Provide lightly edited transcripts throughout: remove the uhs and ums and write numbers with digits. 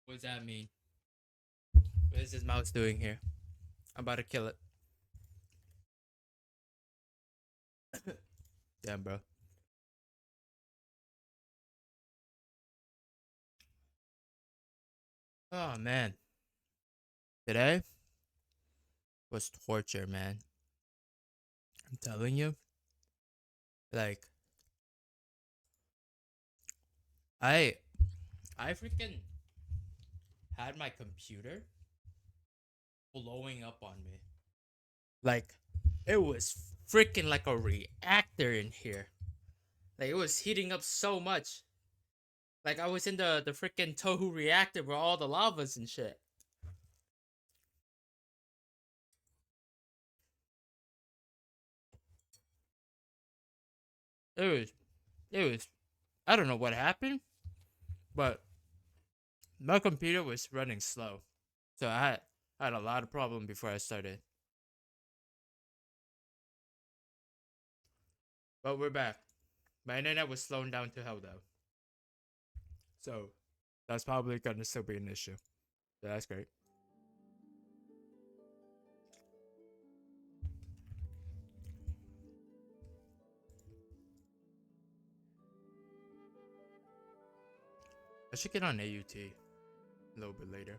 What does that mean? What is this mouse doing here? I'm about to kill it. Damn, bro. Oh, man. Today was torture, man. I'm telling you. Like, I I freaking had my computer blowing up on me. Like, it was freaking like a reactor in here. Like, it was heating up so much. Like, I was in the freaking Tohu reactor with all the lavas and shit. It was, it was, I don't know what happened, but my computer was running slow. So I had a lot of problem before I started. But we're back. My internet was slowing down to hell though. So that's probably gonna still be an issue. So that's great. I should get on AUT a little bit later.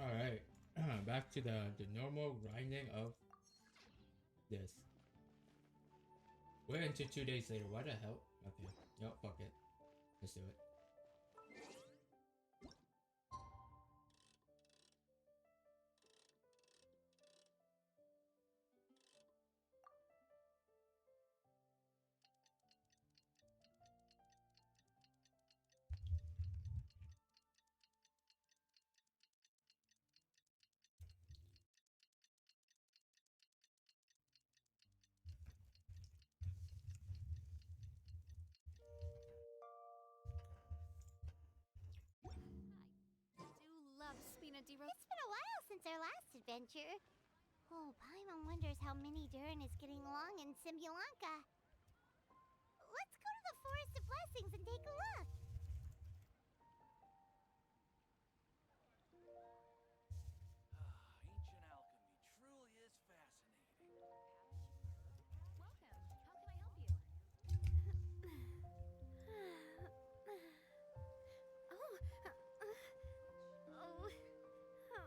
Alright. Back to the normal grinding of this. We're into 2 days later. Why the hell? Okay. Yup, fuck it. Let's do it. Do love Spina di Ro. It's been a while since our last adventure. Oh, Paimon wonders how Minnie Durin is getting along in Simbulanka. Let's go to the Forest of Blessings and take a look. Ancient alchemy truly is fascinating. Welcome. How can I help you? Oh, um,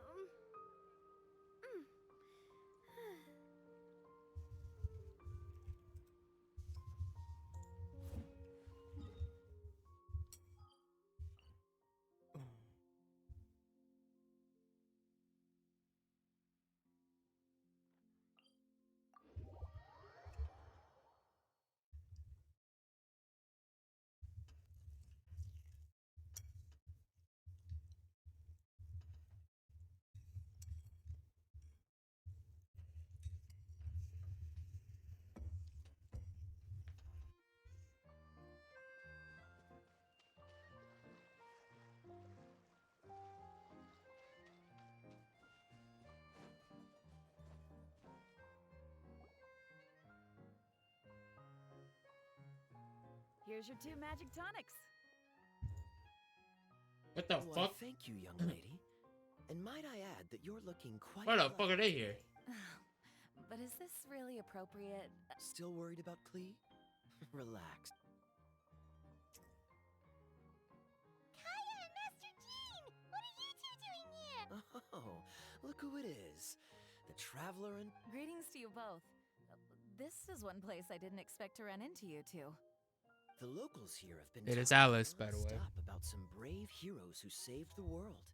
Here's your 2 magic tonics. What the Why, fuck? thank you, young lady. And might I add that you're looking quite Why the fuck are lovely they here? today. But is this really appropriate? Still worried about Klee? Relax. Kaya and Master Jean! What are you two doing here? Oh, look who it is. The traveler and... Greetings to you both. This is one place I didn't expect to run into you two. The locals here have been It is talking Alice, by the way. nonstop about some brave heroes who saved the world.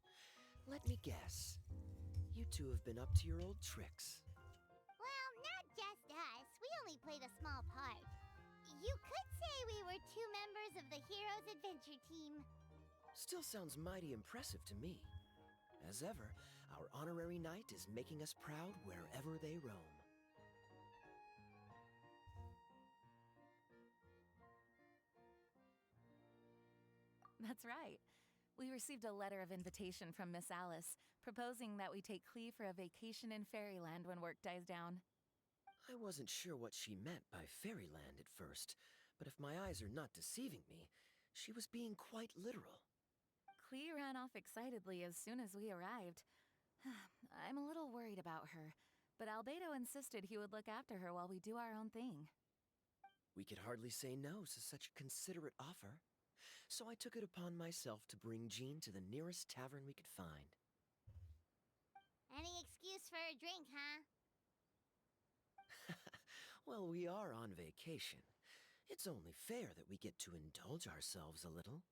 Let me guess. You two have been up to your old tricks. Well, not just us. We only played a small part. You could say we were 2 members of the Heroes Adventure Team. Still sounds mighty impressive to me. As ever, our honorary knight is making us proud wherever they roam. That's right. We received a letter of invitation from Miss Alice, proposing that we take Klee for a vacation in Fairyland when work dies down. I wasn't sure what she meant by fairyland at first, but if my eyes are not deceiving me, she was being quite literal. Klee ran off excitedly as soon as we arrived. I'm a little worried about her, but Albedo insisted he would look after her while we do our own thing. We could hardly say no to such a considerate offer, so I took it upon myself to bring Jean to the nearest tavern we could find. Any excuse for a drink, huh? Well, we are on vacation. It's only fair that we get to indulge ourselves a little.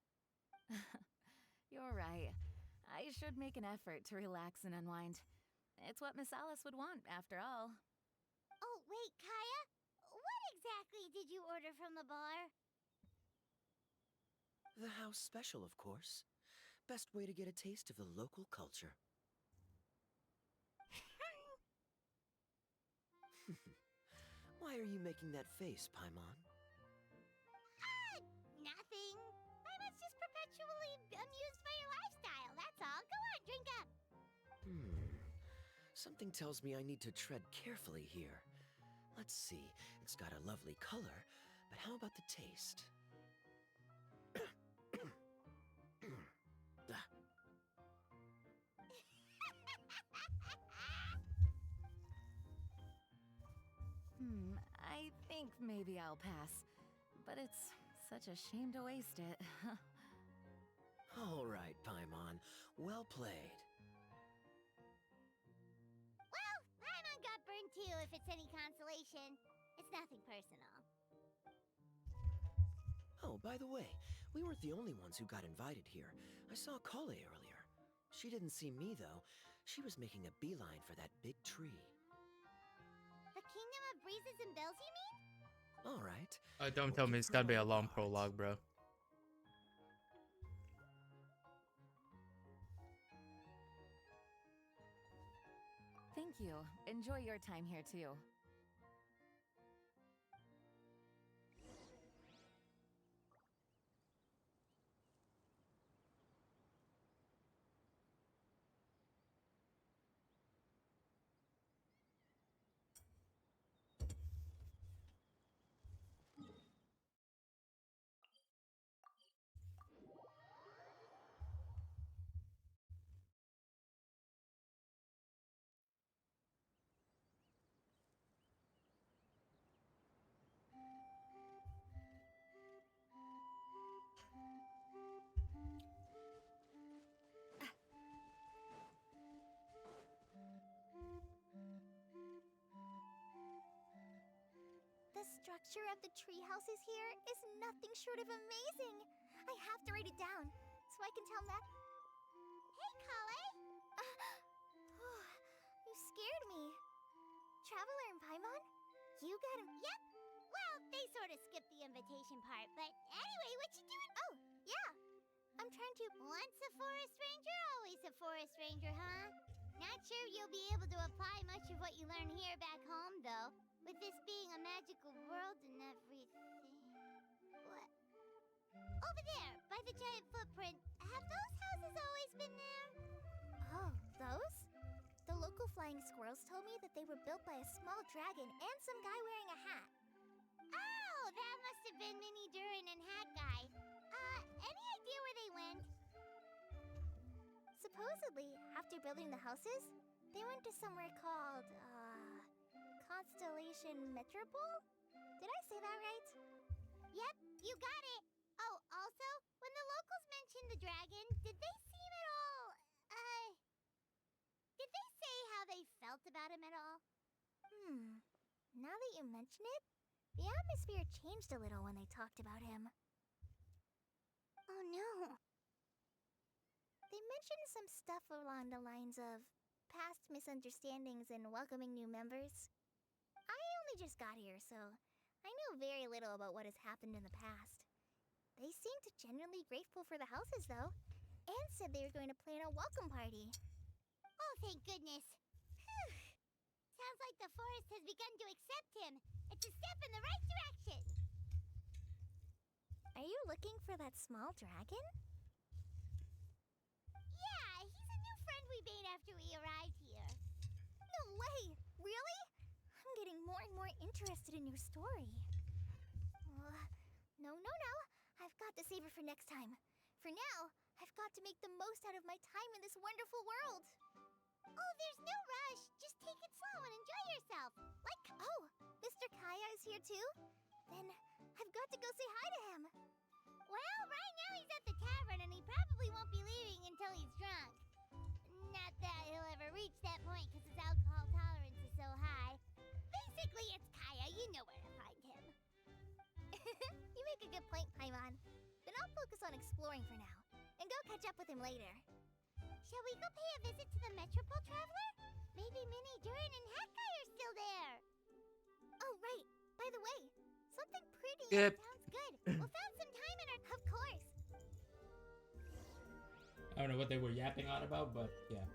You're right. I should make an effort to relax and unwind. It's what Miss Alice would want, after all. Oh, wait, Kaya? What exactly did you order from the bar? The house special, of course. Best way to get a taste of the local culture. Why are you making that face, Paimon? Nothing. I was just perpetually amused by your lifestyle, that's all. Go on, drink up. Something tells me I need to tread carefully here. Let's see, it's got a lovely color, but how about the taste? Ah, I think maybe I'll pass. But it's such a shame to waste it. all right, Paimon. Well played. Well, Paimon got burned too, if it's any consolation. It's nothing personal. Oh, by the way, we weren't the only ones who got invited here. I saw Kale earlier. She didn't see me, though. She was making a beeline for that big tree. The Kingdom of Breezes and Bells, you mean? All right. Don't We'll tell me give it's her gotta be my a long regards. prologue, bro. Thank you. Enjoy your time here, too. The structure of the tree houses here is nothing short of amazing. I have to write it down so I can tell Matt. Hey, Kale! You scared me. Traveler and Paimon? You got him. Yep. Well, they sort of skipped the invitation part, but anyway, what you doing? Oh, yeah. I'm trying to. Once a forest ranger, always a forest ranger, huh? Not sure you'll be able to apply much of what you learn here back home, though. With this being a magical world and everything. What? Over there, by the giant footprint. Have those houses always been there? Oh, those? The local flying squirrels told me that they were built by a small dragon and some guy wearing a hat. Oh, that must have been Minnie Durin and Hat Guy. Any idea where they went? Supposedly, after building the houses, they went to somewhere called, Constellation Metropole? Did I say that right? Yep, you got it. Oh, also, when the locals mentioned the dragon, did they seem at all, did they say how they felt about him at all? Now that you mention it, the atmosphere changed a little when they talked about him. Oh no. They mentioned some stuff along the lines of past misunderstandings and welcoming new members. I only just got here, so I know very little about what has happened in the past. They seemed genuinely grateful for the houses, though, and said they were going to plan a welcome party. Oh, thank goodness. Phew. Sounds like the forest has begun to accept him. It's a step in the right direction. Are you looking for that small dragon? Yeah, he's a new friend we made after we arrived here. No way! Really? I'm getting more and more interested in your story. No. I've got to save it for next time. For now, I've got to make the most out of my time in this wonderful world. Oh, there's no rush. Just take it slow and enjoy yourself. Like, oh, Mr. Kaya is here too? Then I've got to go say hi to him. Well, right now he's at the tavern and he probably won't be leaving until he's drunk. Not that he'll ever reach that point because his alcohol tolerance is so high. Basically, it's Kaya. You know where to find him. You make a good point, Paimon. Then I'll focus on exploring for now and go catch up with him later. Shall we go pay a visit to the Metropole Traveler? Maybe Minnie Durin and Hat Guy are still there. Oh, right. By the way, something pretty sounds good. We'll found some time in our... Of course. I don't know what they were yapping on about, but yeah.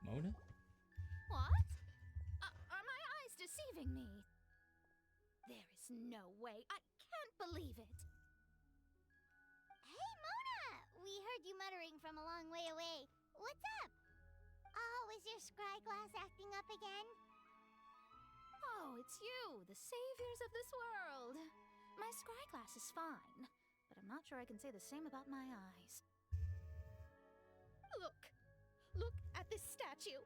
Mona? What? Are my eyes deceiving me? There is no way. I can't believe it. Hey, Mona! We heard you muttering from a long way away. What's up? Oh, is your scryglass acting up again? Oh, it's you, the saviors of this world. My scryglass is fine, but I'm not sure I can say the same about my eyes. Look at this statue.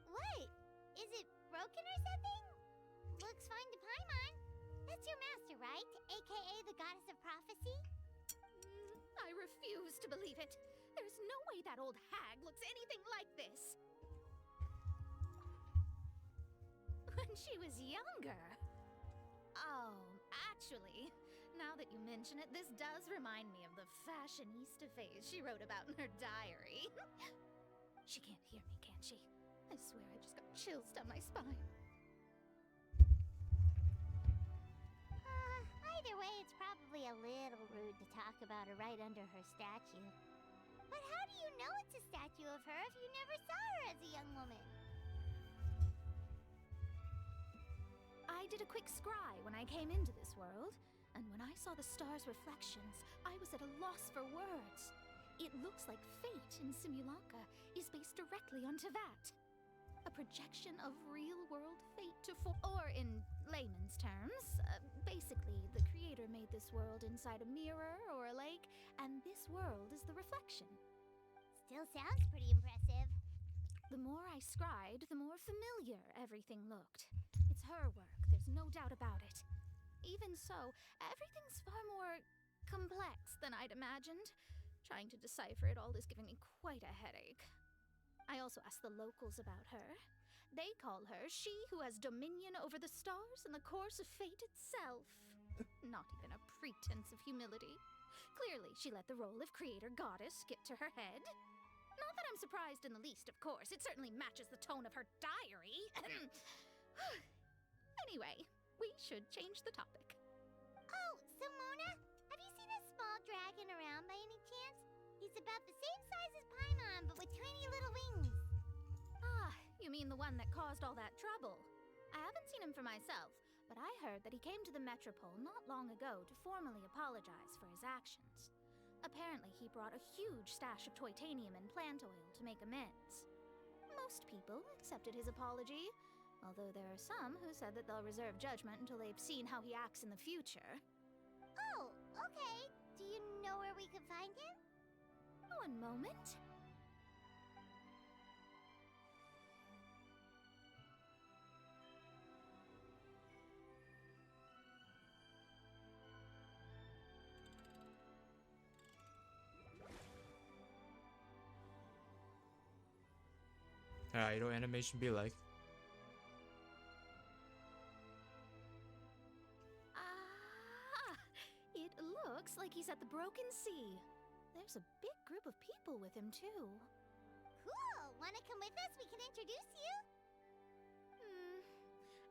What? Is it broken or something? Looks fine to Paimon. That's your master, right? AKA the goddess of prophecy? I refuse to believe it. There's no way that old hag looks anything like this. When she was younger. Oh, actually, now that you mention it, this does remind me of the fashionista phase she wrote about in her diary. She can't hear me, can she? I swear I just got chills down my spine. Either way, it's probably a little rude to talk about her right under her statue. But how do you know it's a statue of her if you never saw her as a young woman? I did a quick scry when I came into this world, and when I saw the stars' reflections, I was at a loss for words. It looks like fate in Simulanka is based directly on Teyvat. A projection of real-world fate or in layman's terms, basically, the creator made this world inside a mirror or a lake, and this world is the reflection. Still sounds pretty impressive. The more I scried, the more familiar everything looked. It's her work, there's no doubt about it. Even so, everything's far more complex than I'd imagined. Trying to decipher it all is giving me quite a headache. I also asked the locals about her. They call her she who has dominion over the stars and the course of fate itself. Not even a pretense of humility. Clearly, she let the role of creator goddess get to her head. Not that I'm surprised in the least, of course. It certainly matches the tone of her diary. Anyway, we should change the topic. Oh, so Mona, have you seen a small dragon around by any chance? He's about the same size as Paimon, but with tiny little wings. Ah, you mean mean the one that caused all that trouble. I haven't seen him for myself, but I heard that he came to the Metropole not long ago to formally apologize for his actions. Apparently, he brought a huge stash of Toitanium and plant oil to make amends. Most people accepted his apology, although there are some who said that they'll reserve judgment until they've seen how he acts in the future. Oh, okay. Do you know where we can find him? One moment. Idol animation be like. Ah! It looks like he's at the Broken Sea. There's a big group of people with him, too. Cool. Wanna come with us? We can introduce you.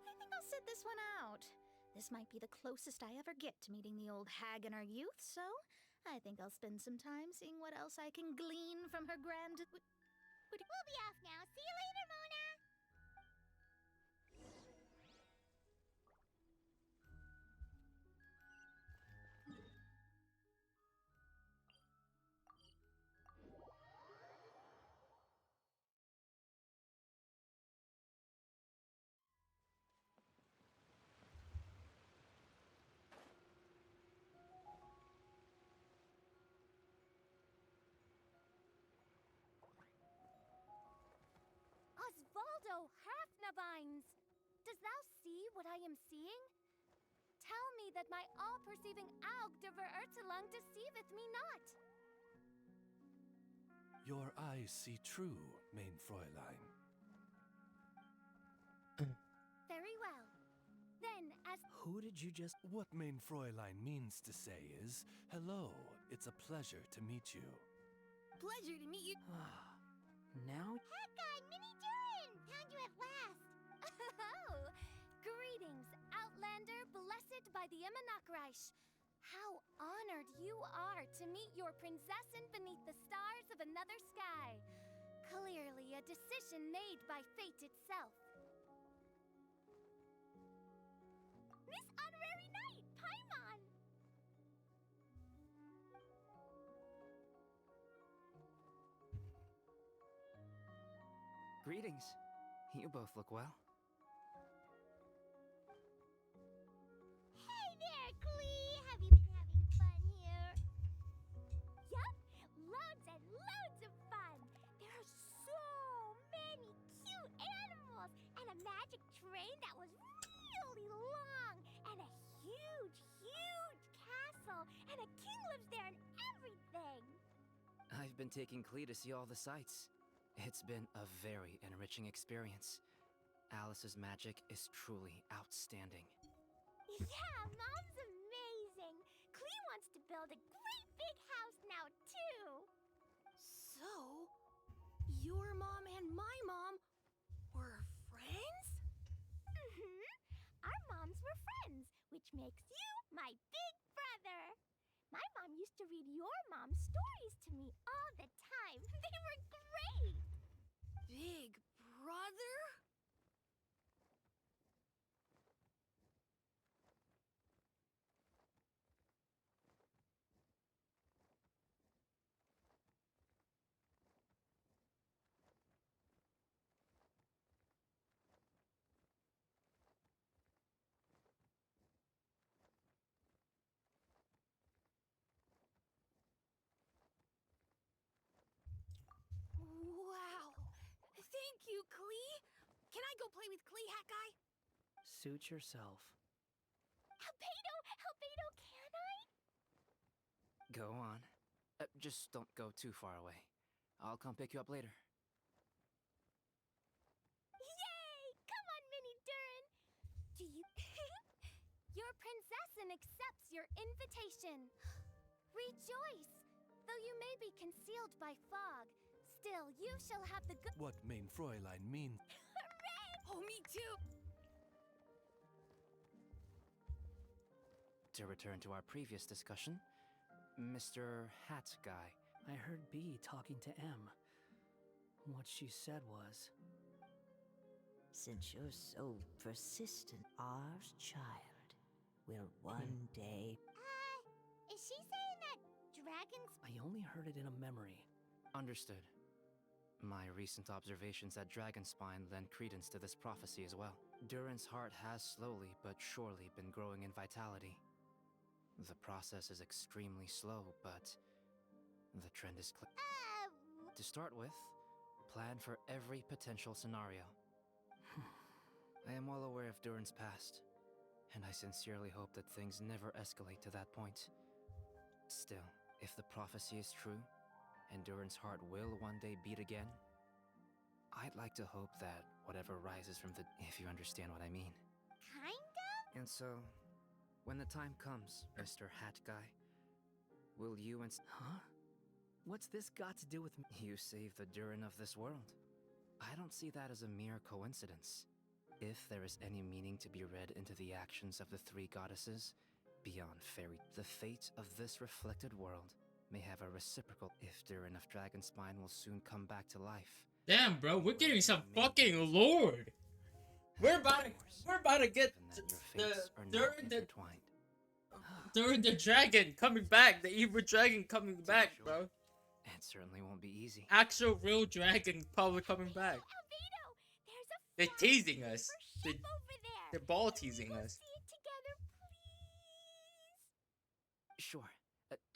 I think I'll sit this one out. This might be the closest I ever get to meeting the old hag in our youth, so I think I'll spend some time seeing what else I can glean from her grand... We'll be off now. See you later, Mona. Osvaldo Hafnavines! Does thou see what I am seeing? Tell me that my all-perceiving Aug de Verurtelung deceiveth me not. Your eyes see true, mein Fräulein. Very well. Then, as Who did you just... What mein Fräulein means to say is, hello, it's a pleasure to meet you. pleasure to meet you. Now? Heck, Mini Durin! Found you at last. Oh, greetings, Outlander, blessed by the Immonakreich. How honored you are to meet your princessin beneath the stars of another sky. Clearly a decision made by fate itself. This honorary knight, Paimon! Greetings. You both look well. Hey there, Klee! Have you been having fun here? Yup, loads and loads of fun. There are so many cute animals and a magic train that was really long and a huge, huge castle and a king lives there and everything. I've been taking Klee to see all the sights. It's been a very enriching experience. Alice's magic is truly outstanding. Yeah, Mom's amazing. Klee wants to build a great big house now, too. So, your mom and my mom were friends? Mm-hmm. Our moms were friends, which makes you my big brother. My mom used to read your mom's stories to me all the time. They were great. Big brother? Wow. Thank you, Klee. Can I go play with Klee, Hat Guy? Suit yourself. Albedo, can I? Go on. Just don't go too far away. I'll come pick you up later. Yay! Come on, Mini Durin. Do you... Your princessin accepts your invitation. Rejoice! Though you may be concealed by fog, still you shall have the good... What mein Fräulein means... Hooray! Oh, me too! To return to our previous discussion, Mr. Hat Guy. I heard B talking to M. What she said was... Since you're so persistent, our child will one day. Is she saying that dragons? I only heard it in a memory. Understood. My recent observations at Dragonspine lend credence to this prophecy as well. Durin's heart has slowly but surely been growing in vitality. The process is extremely slow, but the trend is clear. To start with, plan for every potential scenario. I am well aware of Durin's past, and I sincerely hope that things never escalate to that point. Still, if the prophecy is true, and Durin's heart will one day beat again, I'd like to hope that whatever rises from the... if you understand what I mean. Kinda? And so, when the time comes, Mr. Hat Guy, will you and... Huh? What's this got to do with me? You save the Durin of this world. I don't see that as a mere coincidence. If there is any meaning to be read into the actions of the three goddesses, beyond fairy, the fate of this reflected world may have a reciprocal if Durin of Dragonspine will soon come back to life. Damn, bro, we're getting some fucking lord. We're about to get And that your fates are now during the intertwined. during the dragon coming back, the evil dragon coming back, sure. bro. It certainly won't be easy. Actual real dragon probably coming back. Albedo, there's a They're flying teasing paper us. ship over there. They're ball Can we teasing go us. see it together, please? Sure.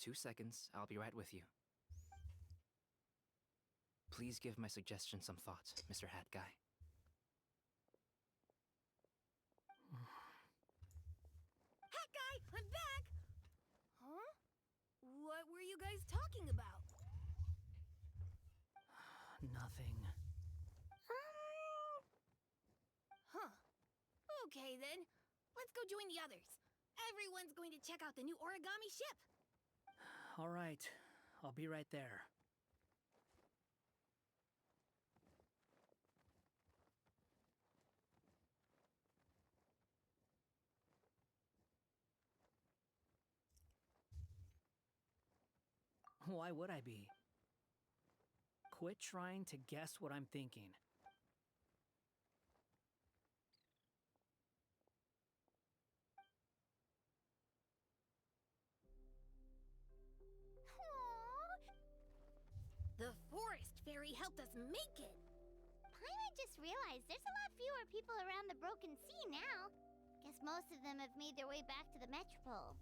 2 seconds, I'll be right with you. Please give my suggestion some thought, Mr. Hat Guy. Hat guy, I'm back! Huh? What were you guys talking about? Nothing. Huh. Okay then. Let's go join the others. Everyone's going to check out the new origami ship. All right. I'll be right there. Why would I be? Quit trying to guess what I'm thinking. Aww. The forest fairy helped us make it. Paimon just realized there's a lot fewer people around the Broken Sea now. Guess most of them have made their way back to the Metropole.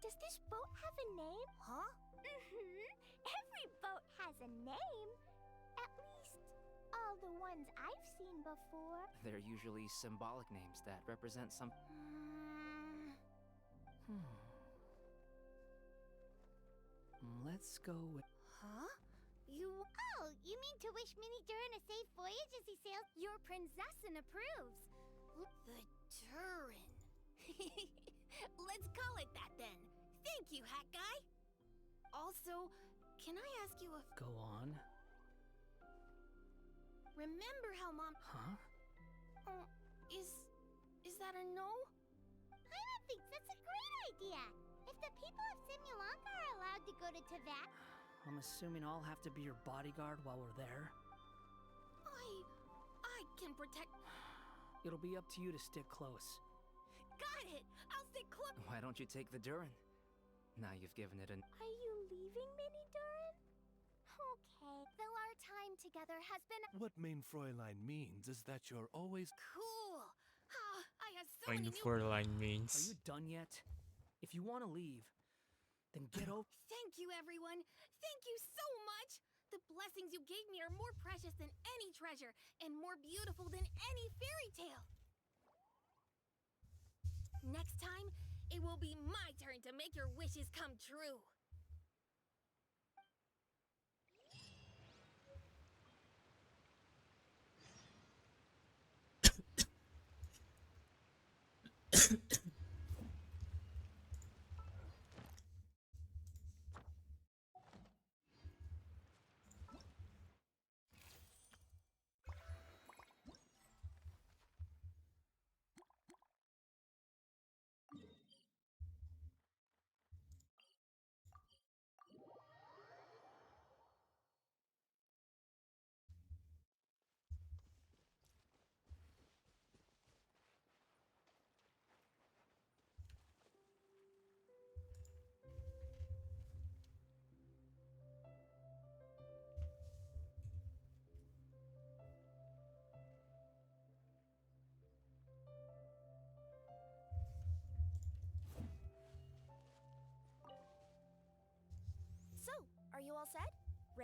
Does this boat have a name? Huh? Mm-hmm. Every boat has a name. At least, all the ones I've seen before. They're usually symbolic names that represent some... Let's go with... Huh? Oh, you mean to wish Mini Durin a safe voyage as he sails? Your princessin approves. The Durin. Let's call it that then. Thank you, Hat Guy. Also, can I ask you a... Go on. Remember how Mom... Huh? Is that a no? Paimon thinks that's a great idea. If the people of Simulanka are allowed to go to Teyvat, I'm assuming I'll have to be your bodyguard while we're there. I can protect... It'll be up to you to stick close. Got it! I'll stick close... Why don't you take the Durin? Now you've given it an... are you leaving Mini Durin? Okay. Though our time together has been... What Main Fräulein means is that you're always... Cool! I have so When many the new... four line Are means. you done yet? If you want to leave, then get over... Thank you, everyone! Thank you so much! The blessings you gave me are more precious than any treasure, and more beautiful than any fairy tale! Next time, it will be my turn to make your wishes come true!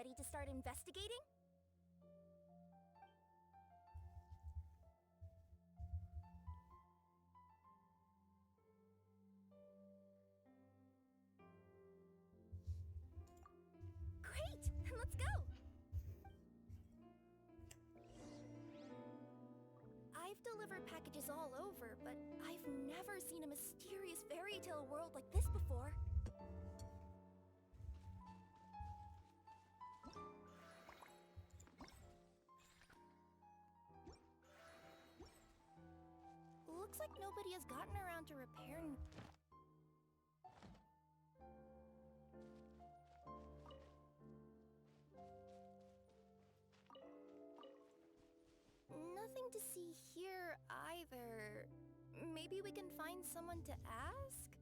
Ready to start investigating? Great! Then let's go! I've delivered packages all over, but I've never seen a mysterious fairy tale world like this before. Looks like nobody has gotten around to repairing. Nothing to see here either. Maybe we can find someone to ask?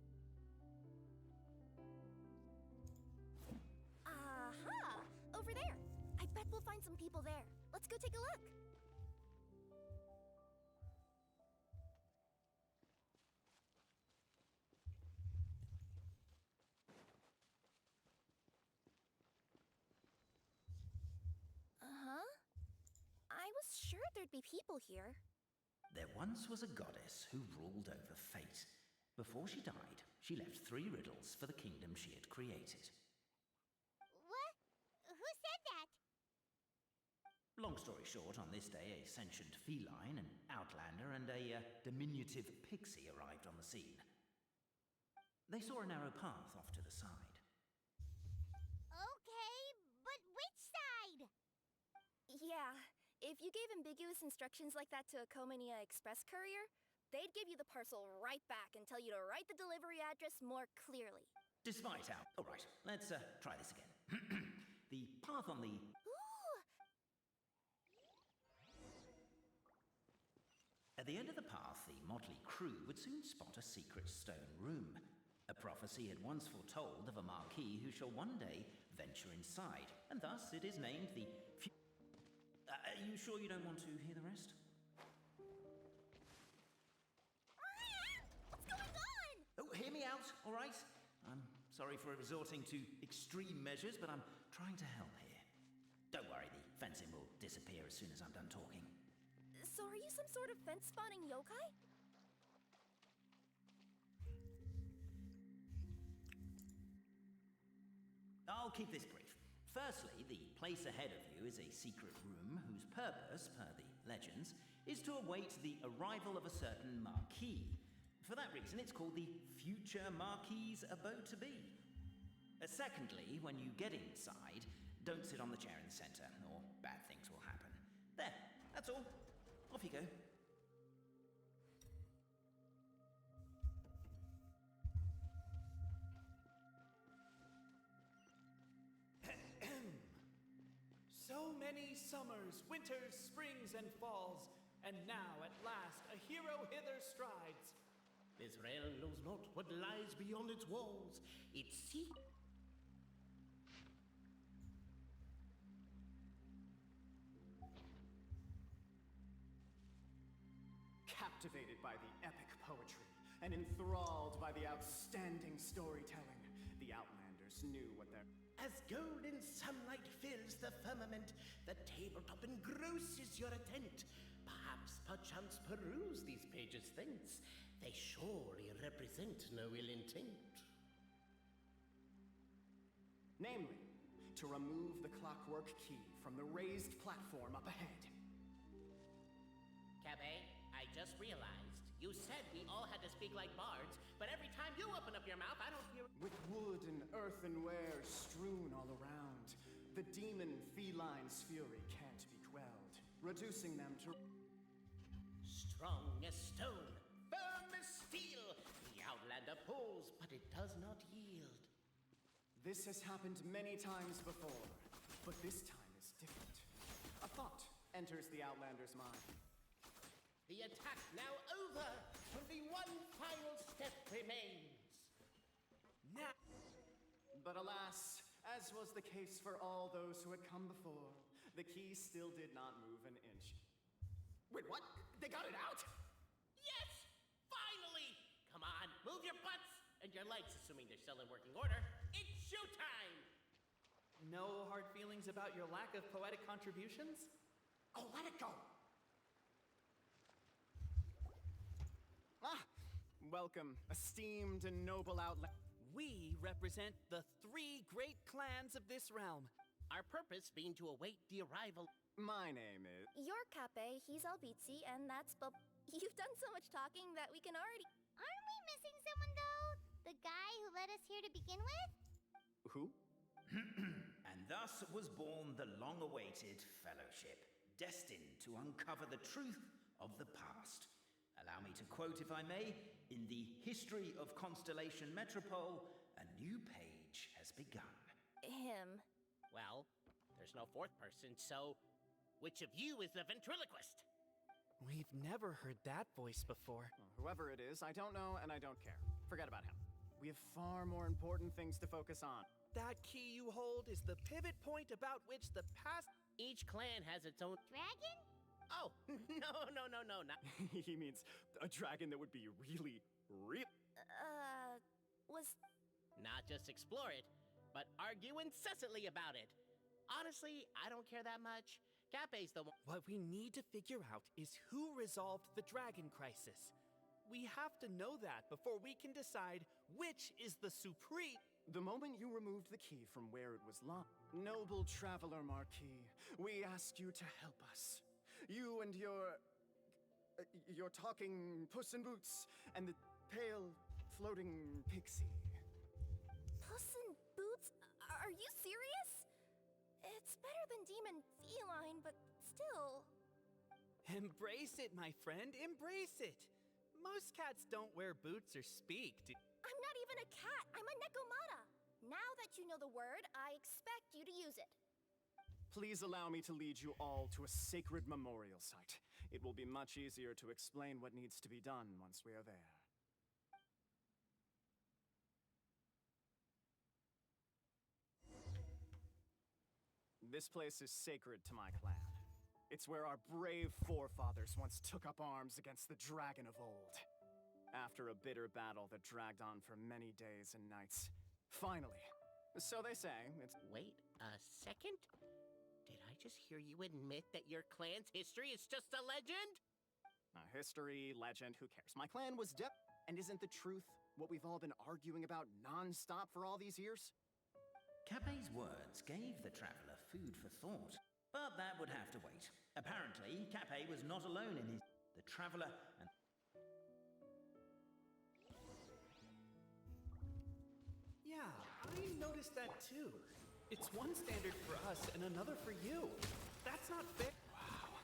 Aha! Over there! I bet we'll find some people there. Let's go take a look. Uh-huh. I was sure there'd be people here. There once was a goddess who ruled over fate. Before she died, she left 3 riddles for the kingdom she had created. What? Who said that? Long story short, on this day, a sentient feline, an outlander, and a diminutive pixie arrived on the scene. They saw a narrow path off to the side. Okay, but which side? Yeah, if you gave ambiguous instructions like that to a Komania Express courier, they'd give you the parcel right back and tell you to write the delivery address more clearly. Despite how... All right, let's try this again. The path on the... Ooh! At the end of the path, the motley crew would soon spot a secret stone room. A prophecy had once foretold of a marquis who shall one day venture inside, and thus it is named the... Are you sure you don't want to hear the rest? What's going on? Oh, hear me out, all right? I'm sorry for resorting to extreme measures, but I'm trying to help here. Don't worry, the fencing will disappear as soon as I'm done talking. So are you some sort of fence-spawning yokai? I'll keep this brief. Firstly, the place ahead of you is a secret room whose purpose, per the legends, is to await the arrival of a certain marquis. For that reason, it's called the future marquis's abode to be. Secondly, when you get inside, don't sit on the chair in the center, or bad things will happen. There, that's all. Off you go. So many summers, winters, springs, and falls, and now at last a hero hither strides. This realm knows not what lies beyond its walls. Its Captivated by the epic poetry and enthralled by the outstanding storytelling, the Outlanders knew what their... As golden sunlight fills the firmament, the tabletop engrosses your attent. Perchance peruse these pages thence. They surely represent no ill intent. Namely, to remove the clockwork key from the raised platform up ahead. Cabé, I just realized. You said we all had to speak like bards, but every time you open up your mouth, I don't hear... With wood and earthenware strewn all around, the demon feline's fury can't be quelled, reducing them to... Strong as stone, firm as steel, the Outlander pulls, but it does not yield. This has happened many times before, but this time is different. A thought enters the Outlander's mind. The attack now over, only one final step remains. Now... But alas, as was the case for all those who had come before, the key still did not move an inch. Wait, what? They got it out? Yes! Finally! Come on, move your butts! And your legs, assuming they're still in working order. It's showtime! No hard feelings about your lack of poetic contributions? Oh, let it go! Ah! Welcome, esteemed and noble outlet. We represent the 3 great clans of this realm. Our purpose being to await the arrival. My name is... You're Cape, he's Albizzi, and that's Bob. You've done so much talking that we can already. Aren't we missing someone, though? The guy who led us here to begin with? Who? And thus was born the long-awaited Fellowship, destined to uncover the truth of the past. Allow me to quote, if I may, in the history of Constellation Metropole, a new page has begun. Him. Well, there's no fourth person, so which of you is the ventriloquist? We've never heard that voice before. Whoever it is, I don't know and I don't care. Forget about him. We have far more important things to focus on. That key you hold is the pivot point about which the past... Each clan has its own Dragon? Oh, no, not... He means a dragon that would be really, real. Was. Not just explore it, but argue incessantly about it. Honestly, I don't care that much. Cape's the one... What we need to figure out is who resolved the dragon crisis. We have to know that before we can decide which is the supreme... The moment you removed the key from where it was locked... Noble traveler Marquis, we ask you to help us. You and your talking Puss in Boots and the pale floating pixie. Puss in Boots? Are you serious? It's better than Demon Feline, but still. Embrace it, my friend, embrace it. Most cats don't wear boots or speak. I'm not even a cat, I'm a Nekomata. Now that you know the word, I expect you to use it. Please allow me to lead you all to a sacred memorial site. It will be much easier to explain what needs to be done once we are there. This place is sacred to my clan. It's where our brave forefathers once took up arms against the dragon of old. After a bitter battle that dragged on for many days and nights, finally, so they say, it's... Wait a second? Did I just hear you admit that your clan's history is just a legend? History, legend, who cares? My clan was and isn't the truth what we've all been arguing about non-stop for all these years? Cape's words gave the traveler food for thought, but that would have to wait. Apparently, Cape was not alone in his... The traveler and... Yeah, I noticed that too. It's one standard for us and another for you. That's not fair. Wow.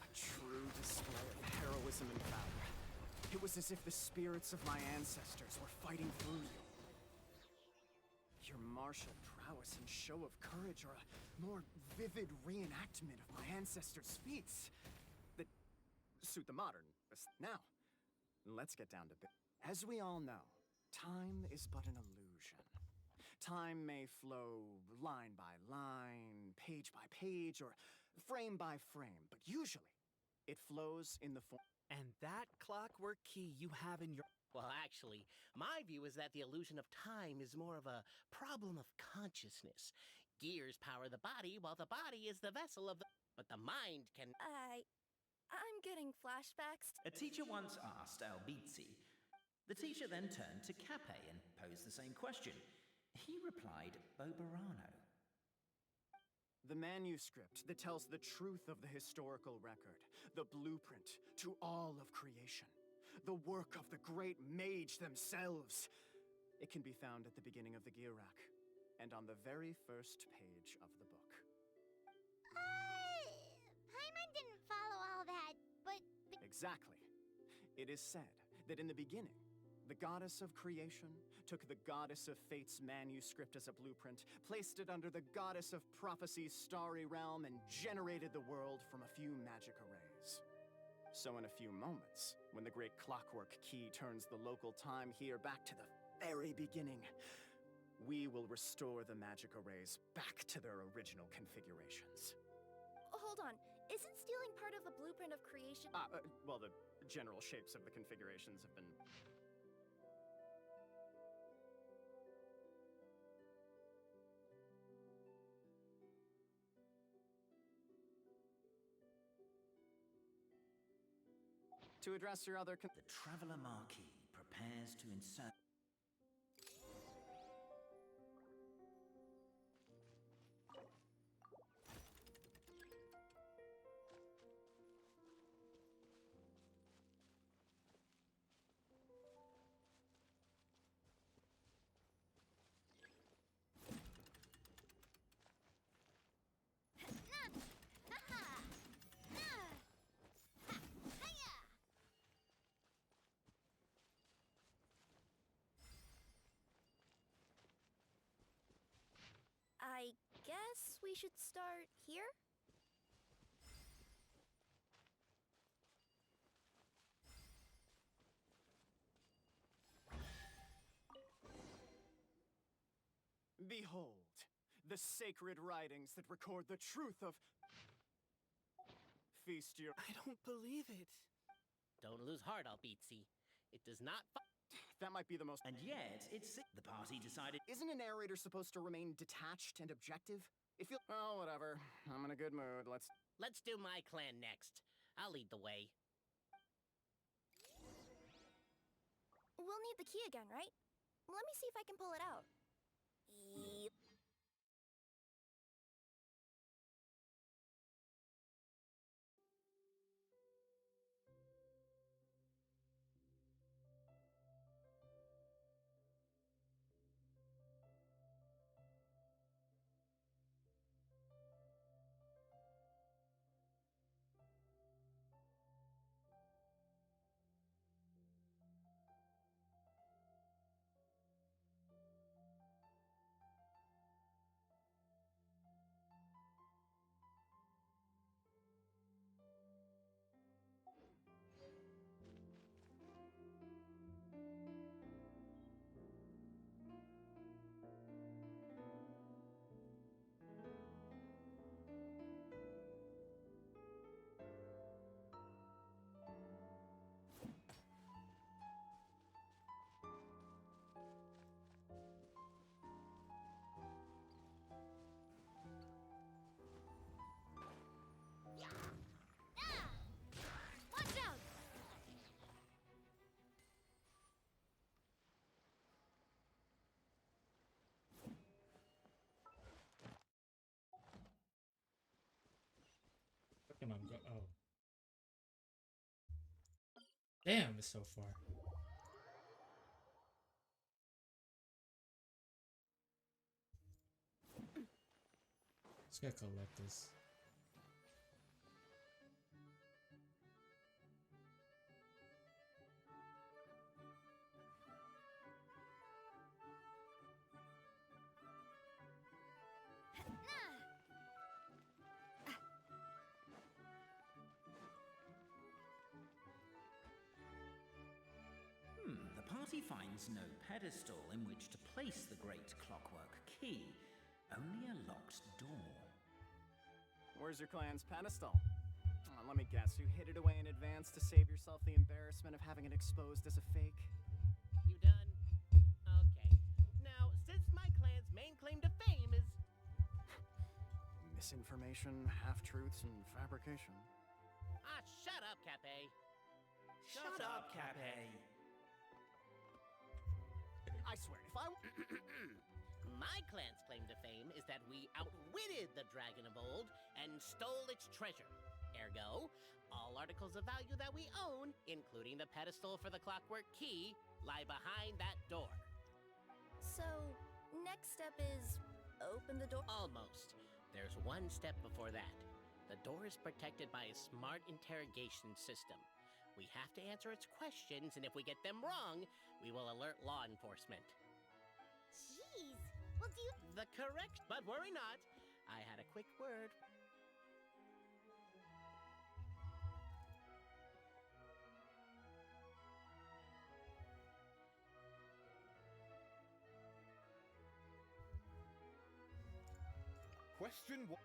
A true display of heroism and valor. It was as if the spirits of my ancestors were fighting through you. Your martial prowess and show of courage are a more vivid reenactment of my ancestors' feats that suit the modern. Now, let's get down to business. As we all know, time is but an illusion. Time may flow line by line, page by page, or frame by frame, but usually it flows in the form. And that clockwork key you have in your... Well, actually, my view is that the illusion of time is more of a problem of consciousness. Gears power the body, while the body is the vessel of the... But the mind can... I'm getting flashbacks. A teacher once asked Albizzi. The teacher then turned to Cape and posed the same question. He replied, Boberano. The manuscript that tells the truth of the historical record, the blueprint to all of creation, the work of the great mage themselves. It can be found at the beginning of the Girak, and on the very first page of the book. Paimon didn't follow all that, but... Exactly. It is said that in the beginning, the goddess of creation took the goddess of fate's manuscript as a blueprint, placed it under the goddess of prophecy's starry realm, and generated the world from a few magic arrays. So in a few moments, when the great clockwork key turns the local time here back to the very beginning, we will restore the magic arrays back to their original configurations. Hold on, isn't stealing part of the blueprint of creation? Well, the general shapes of the configurations have been... to address your other The Traveler Marquis prepares to insert. I guess we should start here? Behold, the sacred writings that record the truth of... Feast your... I don't believe it. Don't lose heart, Albizzi. It does not. That might be the most... And yet, the party decided. Isn't a narrator supposed to remain detached and objective? It feels... Oh, whatever. I'm in a good mood. Let's do my clan next. I'll lead the way. We'll need the key again, right? Let me see if I can pull it out. Yep. Pokemon Go. Oh. Damn, it's so far. Just gotta collect this. The party finds no pedestal in which to place the great clockwork key, only a locked door. Where's your clan's pedestal? Let me guess, you hid it away in advance to save yourself the embarrassment of having it exposed as a fake? You done? Okay. Now, since my clan's main claim to fame is... Misinformation, half-truths, and fabrication. Ah, shut up, Cape. Shut up, Cape. I swear, if I... My clan's claim to fame is that we outwitted the dragon of old and stole its treasure. Ergo, all articles of value that we own, including the pedestal for the clockwork key, lie behind that door. So, next step is open the door? Almost. There's one step before that. The door is protected by a smart interrogation system. We have to answer its questions, and if we get them wrong, we will alert law enforcement. Jeez. Well, do you... The correct, but worry not. I had a quick word. Question 1.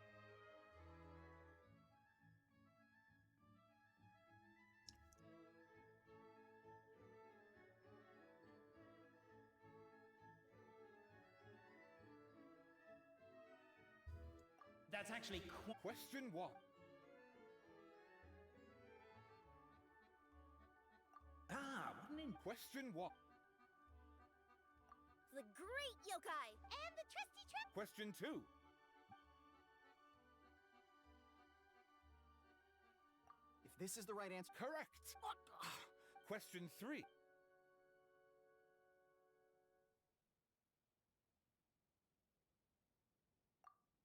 That's actually Question 1. Question 1. The great yokai! And the trusty trap! Question 2. If this is the right answer. Correct. Question 3.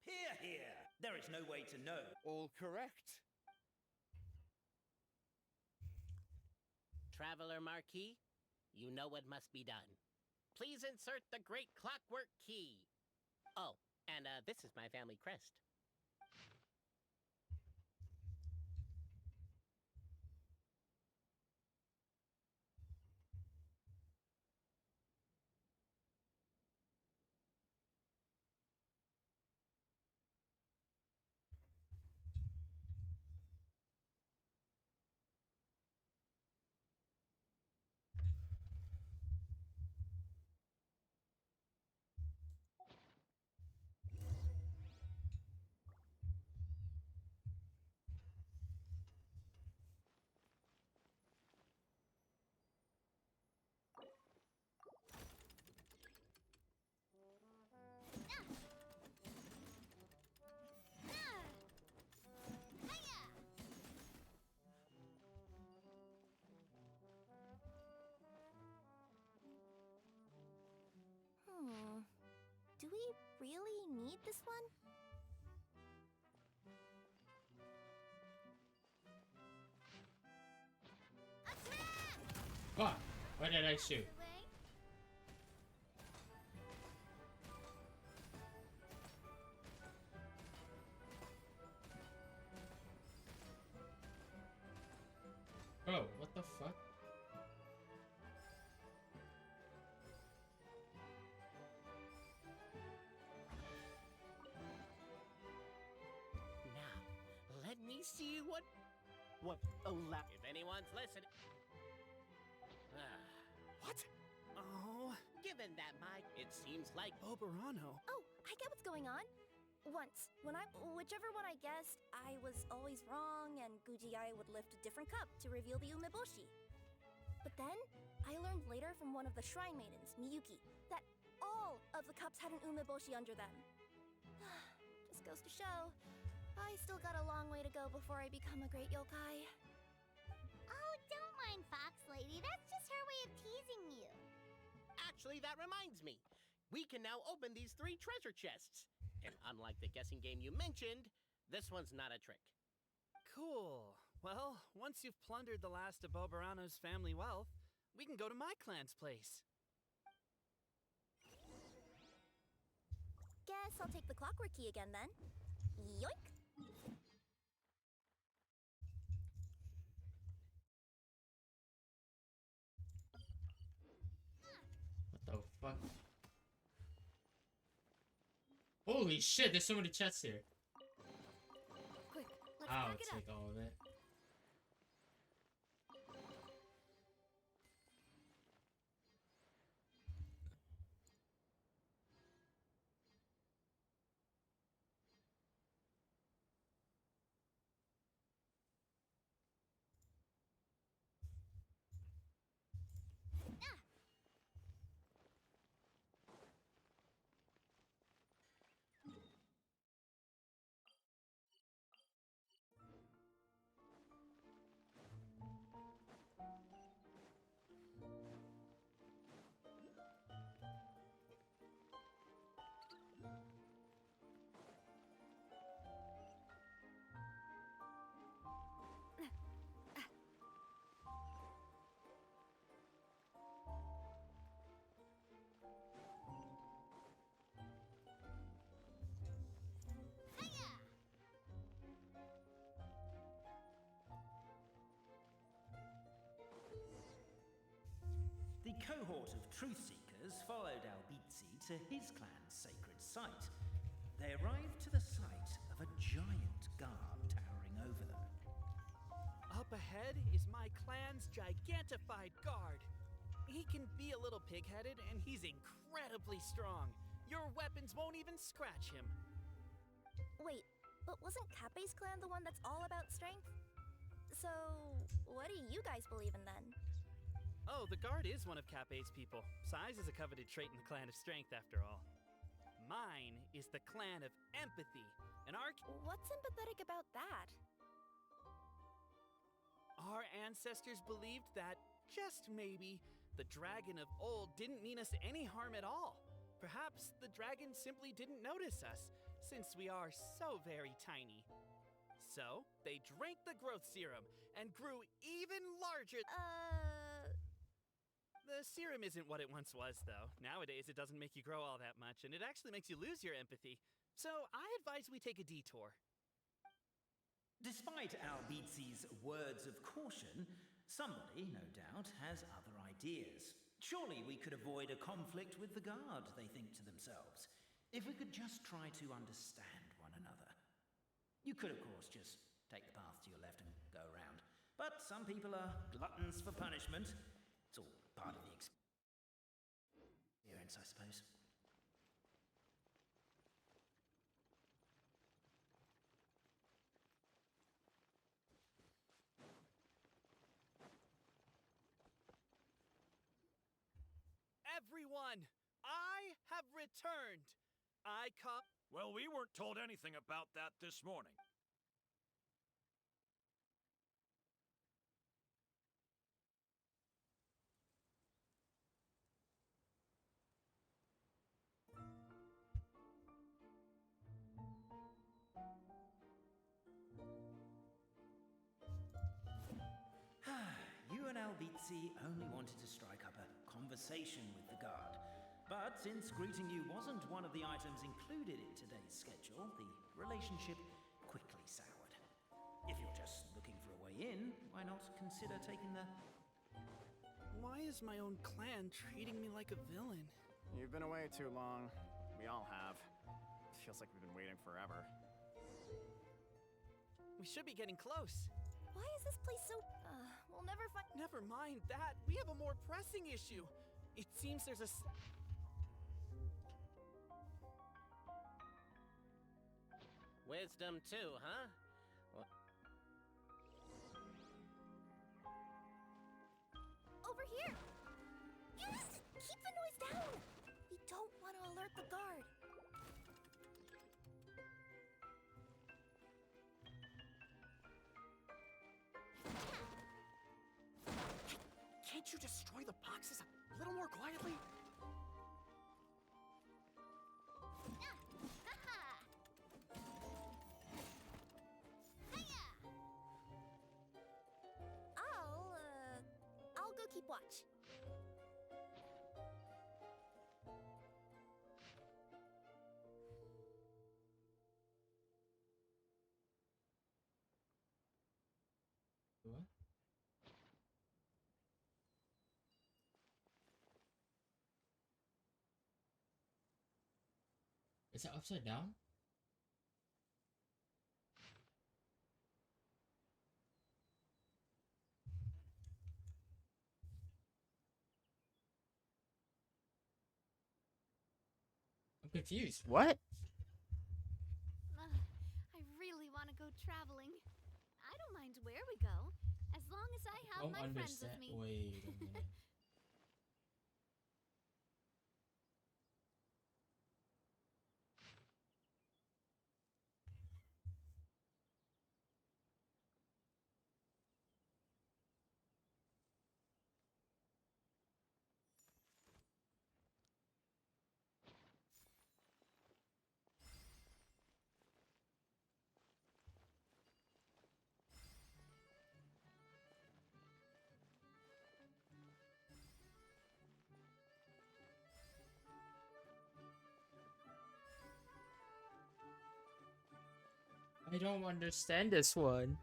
Hear, hear! There is no way to know. All correct. Traveler Marquis, you know what must be done. Please insert the great clockwork key. Oh, and this is my family crest. Do we really need this one? Fuck! Why did I shoot? Bro, what the fuck? Now, let me see what... If anyone's listening... What? Oh. Given that it seems like... Oberano. Oh, I get what's going on. Once, whichever one I guessed, I was always wrong, and Gujiai would lift a different cup to reveal the umeboshi. But then, I learned later from one of the shrine maidens, Miyuki, that all of the cups had an umeboshi under them. Just goes to show, I still got a long way to go before I become a great yokai. Oh, don't mind Fox Lady. That's just her way of teasing you. Actually, that reminds me. We can now open these 3 treasure chests. And unlike the guessing game you mentioned, this one's not a trick. Cool. Well, once you've plundered the last of Oberano's family wealth, we can go to my clan's place. Guess I'll take the clockwork key again then. Yoink! What the fuck? Holy shit, there's so many chests here. Quick, let's I'll pack it up. take all of it. The cohort of truth seekers followed Albizzi to his clan's sacred site. They arrived to the site of a giant garb towering over them. Up ahead is my clan's gigantified guard. He can be a little pig-headed, and he's incredibly strong. Your weapons won't even scratch him. Wait, but wasn't Kappei's clan the one that's all about strength? So, what do you guys believe in then? Oh, the guard is one of Cap 8's people. Size is a coveted trait in the Clan of Strength, after all. Mine is the Clan of Empathy, and What's sympathetic about that? our ancestors believed that, just maybe, the dragon of old didn't mean us any harm at all. Perhaps the dragon simply didn't notice us, since we are so very tiny. So, they drank the growth serum and grew even larger. The serum isn't what it once was, though. Nowadays, it doesn't make you grow all that much, and it actually makes you lose your empathy. So, I advise we take a detour. Despite Albizi's words of caution, somebody, no doubt, has other ideas. Surely we could avoid a conflict with the guard, they think to themselves, if we could just try to understand one another. You could, of course, just take the path to your left and go around. But some people are gluttons for punishment. It's all part of the experience, I suppose. Everyone, I have returned. I come. Well, we weren't told anything about that this morning. You and Albizi only wanted to strike up a conversation with the guard. But since greeting you wasn't one of the items included in today's schedule, the relationship quickly soured. If you're just looking for a way in, why not consider taking the... Why is my own clan treating me like a villain? You've been away too long. We all have. Feels like we've been waiting forever. We should be getting close. Why is this place so... we'll never find... Never mind that. We have a more pressing issue. It seems there's a... Wisdom too, huh? Over here! Yes! Keep the noise down! We don't want to alert the guard. Can't you destroy the boxes a little more quietly? I'll go keep watch. What? Is that upside down? I'm confused. What? I really want to go traveling. I don't mind where we go, as long as I have Don't my friends with understand. me. Wait a minute. I don't understand this one.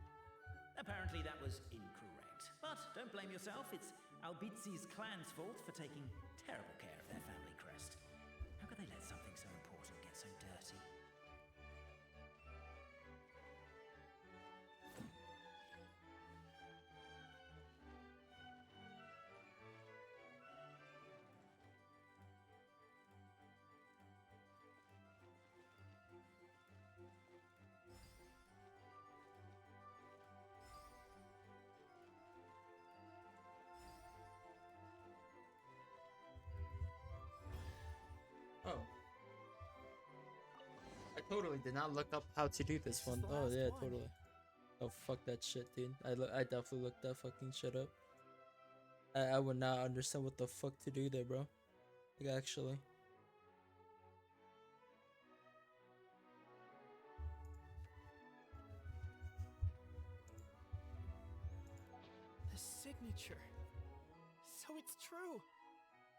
Apparently that was incorrect. But don't blame yourself, it's Albizi's clan's fault for taking terrible care of their family crest. How could they let something so important get so dirty? totally did not look up how to do this one. the Oh last yeah, one. totally. Oh fuck that shit, dude. I definitely looked that fucking shit up. I would not understand what the fuck to do there, bro. Like actually. The signature. So it's true.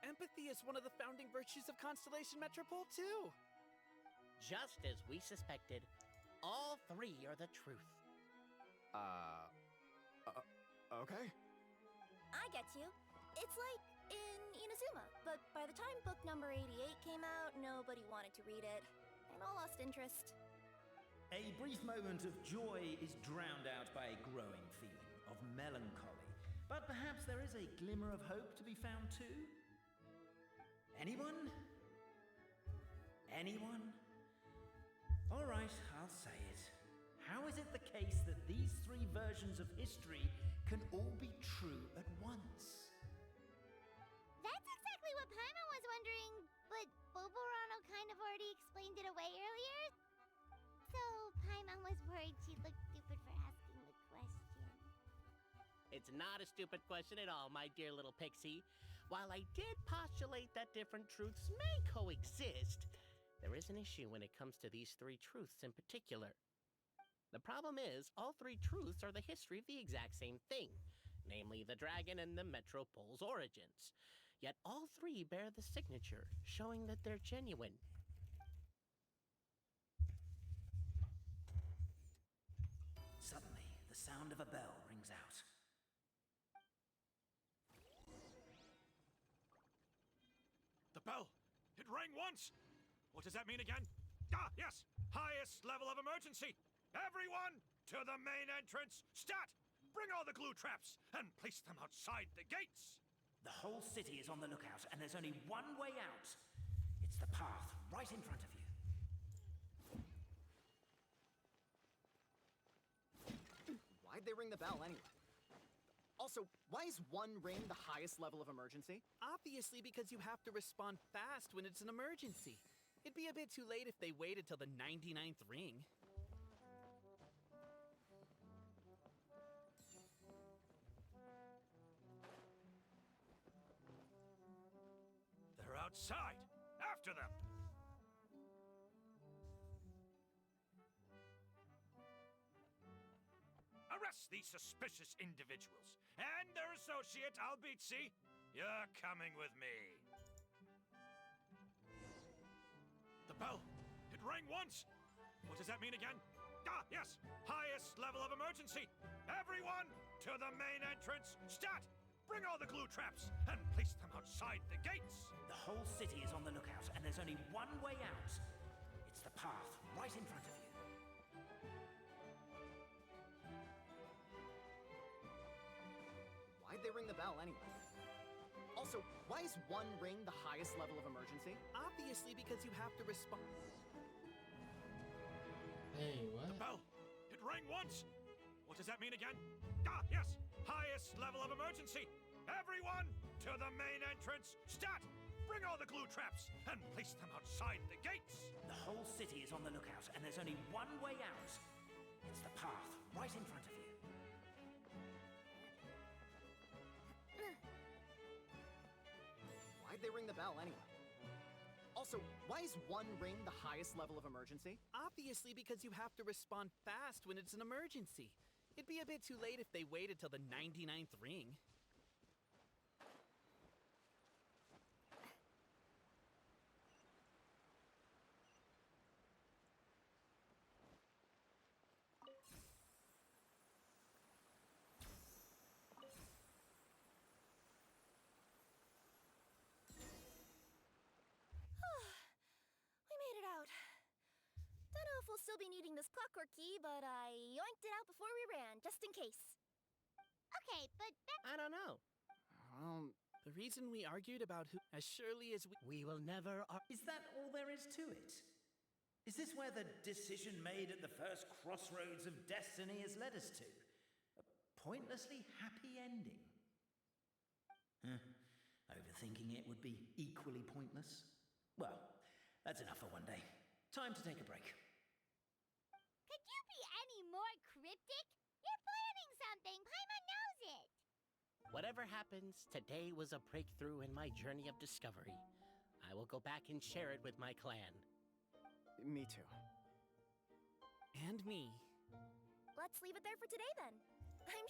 Empathy is one of the founding virtues of Constellation Metropole too. Just as we suspected, all three are the truth. Okay. I get you. It's like in Inazuma, but by the time book number 88 came out, nobody wanted to read it, and all lost interest. A brief moment of joy is drowned out by a growing feeling of melancholy. But perhaps there is a glimmer of hope to be found too? Anyone? Anyone? All right, I'll say it. How is it the case that these three versions of history can all be true at once? That's exactly what Paimon was wondering, but Boborano kind of already explained it away earlier. So Paimon was worried she'd look stupid for asking the question. It's not a stupid question at all, my dear little pixie. While I did postulate that different truths may coexist, there is an issue when it comes to these three truths in particular. The problem is, all three truths are the history of the exact same thing, namely the dragon and the Metropole's origins. Yet all three bear the signature, showing that they're genuine. Suddenly, the sound of a bell rings out. The bell! It rang once! What does that mean again? Ah, yes! Highest level of emergency! Everyone to the main entrance! Stat! Bring all the glue traps and place them outside the gates! The whole city is on the lookout, and there's only one way out. It's the path right in front of you. Why'd they ring the bell anyway? Also, why is one ring the highest level of emergency? Obviously because you have to respond fast when it's an emergency. It'd be a bit too late if they waited till the 99th ring. They're outside! After them! Arrest these suspicious individuals and their associate, Albizzi. You're coming with me. The bell! It rang once! What does that mean again? Ah, yes! Highest level of emergency! Everyone to the main entrance! Stat! Bring all the glue traps and place them outside the gates! The whole city is on the lookout, and there's only one way out. It's the path right in front of you. Why'd they ring the bell anyway? Also, why is one ring the highest level of emergency? Obviously because you have to respond. Hey, what? The bell! It rang once! What does that mean again? Ah, yes! Highest level of emergency! Everyone to the main entrance! Stat! Bring all the glue traps and place them outside the gates! The whole city is on the lookout, and there's only one way out. It's the path right in front of you. Why'd they ring the bell anyway? Also, why is one ring the highest level of emergency? Obviously because you have to respond fast when it's an emergency. It'd be a bit too late if they waited till the 99th ring. We made it out. Don't know if we'll still be needing this clockwork key, but I yoinked it out before we ran, just in case. Okay, but I don't know. The reason we argued about who, as surely as We will never. Is that all there is to it? Is this where the decision made at the first crossroads of destiny has led us to? A pointlessly happy ending? Overthinking it would be equally pointless. Well, that's enough for one day. Time to take a break. more cryptic? You're planning something. Paimon knows it. Whatever happens, today was a breakthrough in my journey of discovery. I will go back and share it with my clan. Me too. And me. Let's leave it there for today then. I'm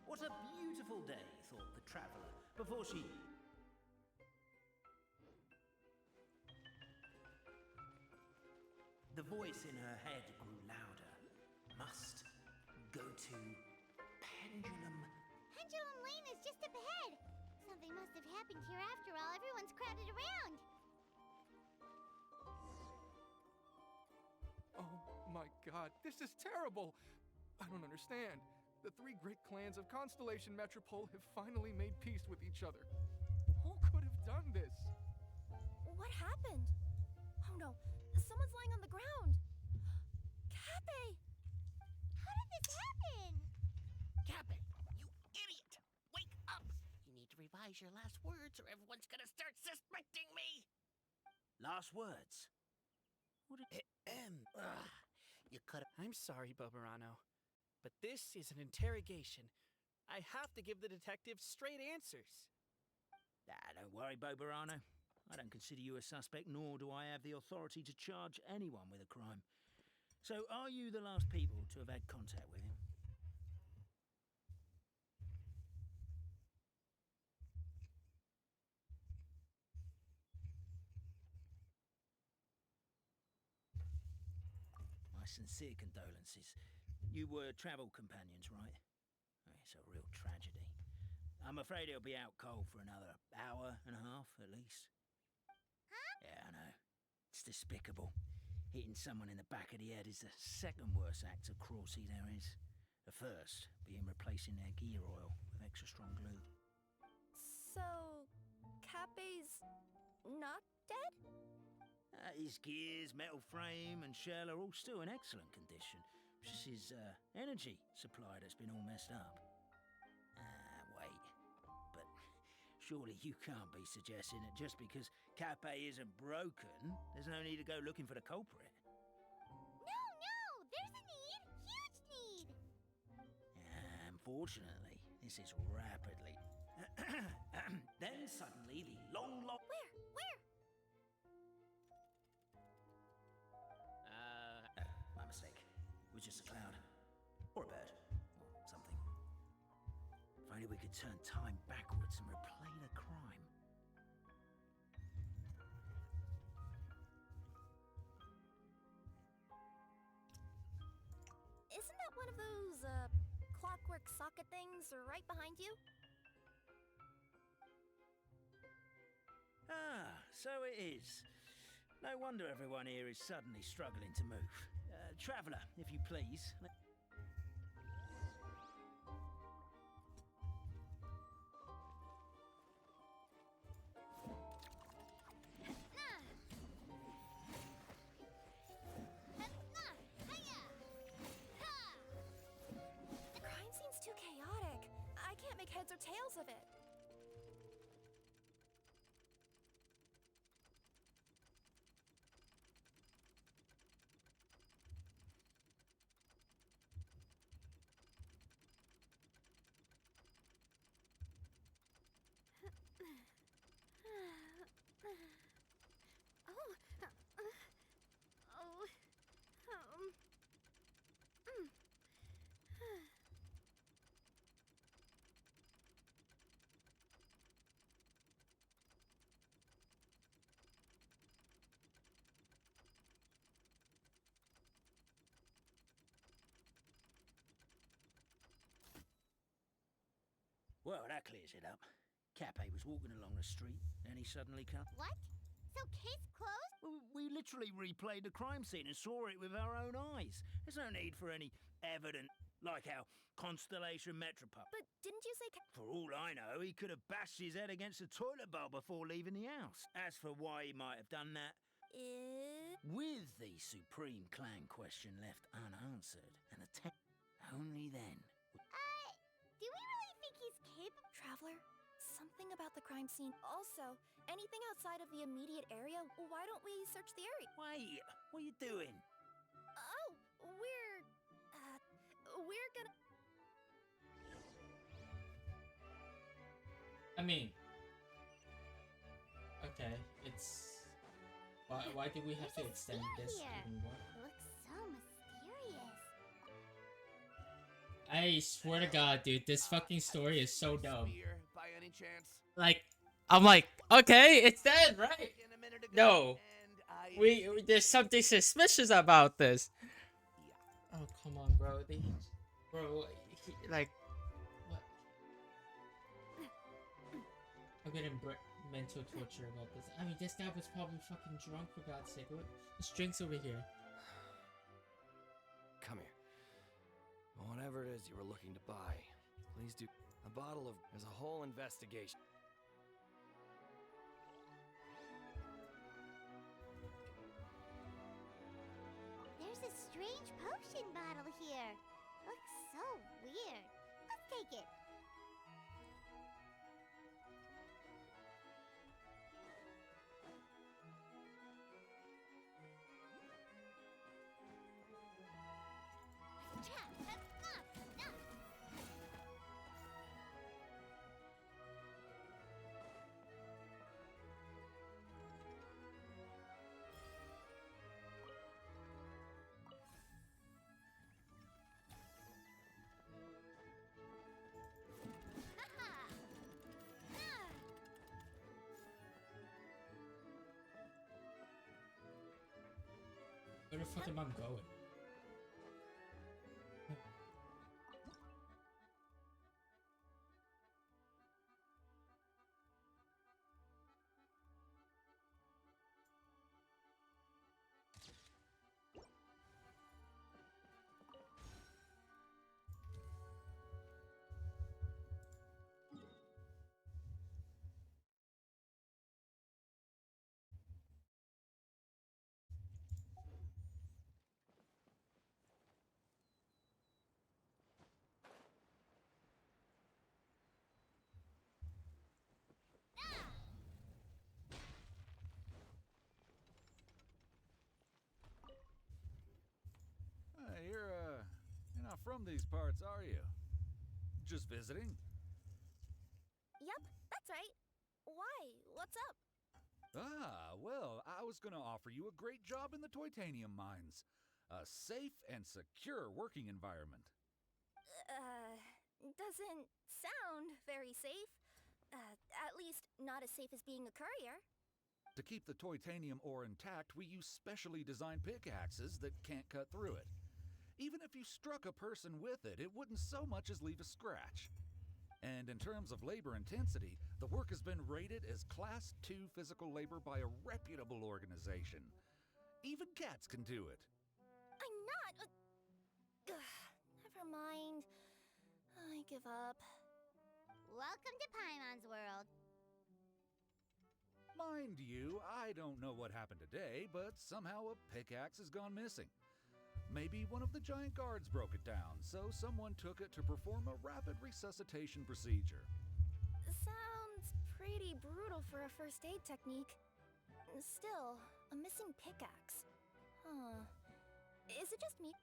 What a beautiful day, thought the traveller, before she... The voice in her head grew louder. Must go to Pendulum. Pendulum Lane is just up ahead. Something must have happened here after all. Everyone's crowded around. Oh my god, this is terrible! I don't understand. The three great clans of Constellation Metropole have finally made peace with each other. Who could have done this? What happened? Oh no, someone's lying on the ground. Cappe! How did this happen? Cappe, you idiot! Wake up! You need to revise your last words or everyone's gonna start suspecting me! Last words? What did... You could have... I'm sorry, Bobarano, but this is an interrogation. I have to give the detectives straight answers. Don't worry, Bobarano. I don't consider you a suspect, nor do I have the authority to charge anyone with a crime. So, are you the last people to have had contact with him? My sincere condolences. You were travel companions, right? It's a real tragedy. I'm afraid he'll be out cold for another hour and a half, at least. Huh? Yeah, I know. It's despicable. Hitting someone in the back of the head is the second worst act of cruelty there is. The first being replacing their gear oil with extra strong glue. So, Cappe's not dead? His gears, metal frame, and shell are all still in excellent condition. It's just his energy supply that's been all messed up. Wait. But surely you can't be suggesting that just because Cappe isn't broken, there's no need to go looking for the culprit. No! There's a need! Huge need! Unfortunately, this is rapidly... Then suddenly the long lock... Where? My mistake. It was just a cloud. Or a bird. Or something. If only we could turn time backwards and replay the crime. Isn't that one of those, clockwork socket things right behind you? So it is. No wonder everyone here is suddenly struggling to move. Traveller, if you please. The crime scene's too chaotic. I can't make heads or tails of it. Well, that clears it up. Cappe was walking along the street, and he suddenly come. What? So case closed? Well, we literally replayed the crime scene and saw it with our own eyes. There's no need for any evidence like our Constellation Metropole. But didn't you say... For all I know, he could have bashed his head against the toilet bowl before leaving the house. As for why he might have done that, with the Supreme Clan question left unanswered, and only then. Do we really think he's capable? Traveler, something about the crime scene. Also, anything outside of the immediate area, why don't we search the area? Wait, what are you doing? Oh, we're gonna... I mean, okay, it's... Why do we have to extend this even more? It looks so mysterious. I swear to God, dude, this fucking story is so dumb. By any chance? Like, I'm like, okay, it's dead, right? No, there's something suspicious about this. Oh, come on, bro. Like, what? I'm getting mental torture about this. I mean, this guy was probably fucking drunk, for God's sake. What? There's drinks over here. Come here. Whatever it is you were looking to buy, please do. A bottle of. There's a whole investigation. There's a strange potion bottle here. Looks so weird. Let's take it. Where the fuck am I going? You're not from these parts, are you? Just visiting? Yep, that's right. Why? What's up? Ah, well, I was gonna offer you a great job in the Titanium mines. A safe and secure working environment. Doesn't sound very safe. At least not as safe as being a courier. To keep the Titanium ore intact, we use specially designed pickaxes that can't cut through it. Even if you struck a person with it, it wouldn't so much as leave a scratch. And in terms of labor intensity, the work has been rated as Class 2 physical labor by a reputable organization. Even cats can do it. I'm not... never mind. I give up. Welcome to Paimon's world. Mind you, I don't know what happened today, but somehow a pickaxe has gone missing. Maybe one of the giant guards broke it down, so someone took it to perform a rapid resuscitation procedure. Sounds pretty brutal for a first aid technique. Still, a missing pickaxe. Huh. Is it just me?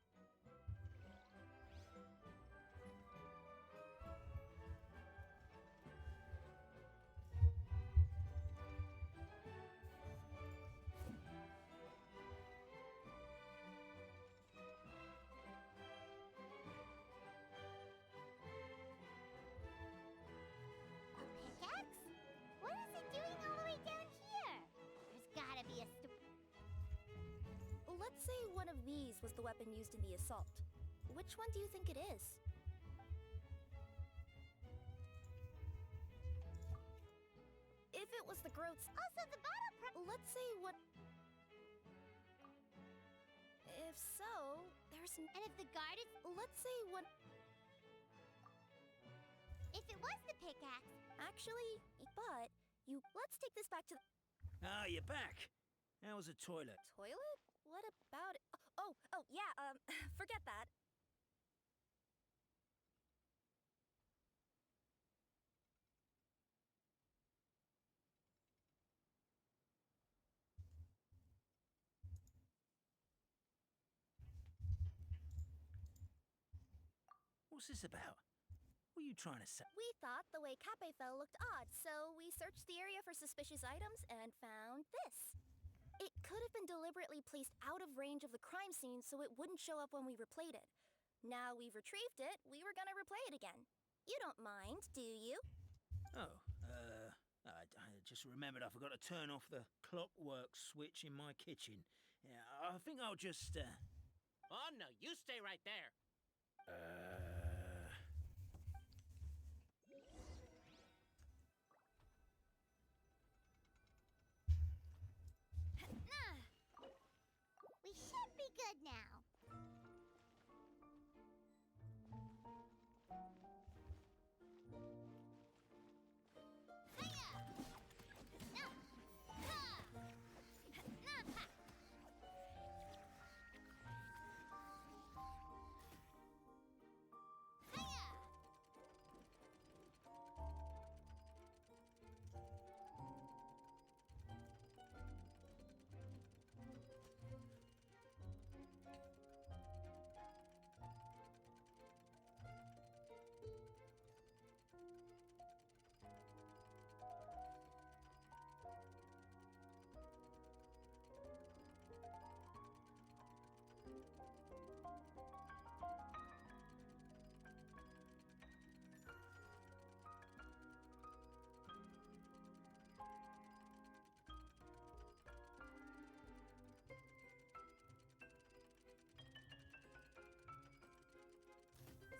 Let's say one of these was the weapon used in the assault. Which one do you think it is? it was the Groats. Also, the bottle Let's say what. If so, there's. And if the guard is. Let's say what. If it was the pickaxe. Actually, but you. Let's take this back to. Ah, you're back. How was the toilet? Toilet? What about it? Oh, yeah, forget that. What's this about? What are you trying to say? We thought the way Cape fell looked odd, so we searched the area for suspicious items and found this. It could have been deliberately placed out of range of the crime scene so it wouldn't show up when we replayed it. Now we've retrieved it, we were gonna replay it again. You don't mind, do you? Oh, I just remembered I forgot to turn off the clockwork switch in my kitchen. Yeah, I think I'll just, Oh no, you stay right there. We should be good now.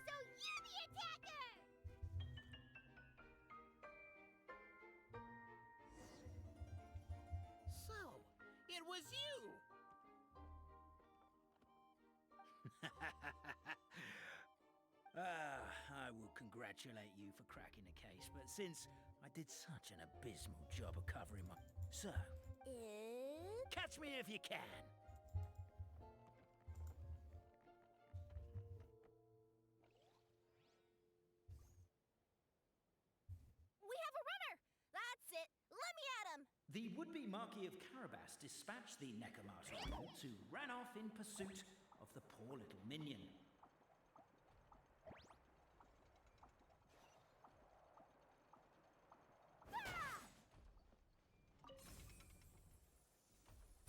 So you're the attacker! So, it was you! I will congratulate you for cracking the case, but since I did such an abysmal job of covering my... So, catch me if you can! We have a runner! That's it! Let me at him! The would-be Marquis of Carabas dispatched the Necromancer who ran off in pursuit of the poor little minion.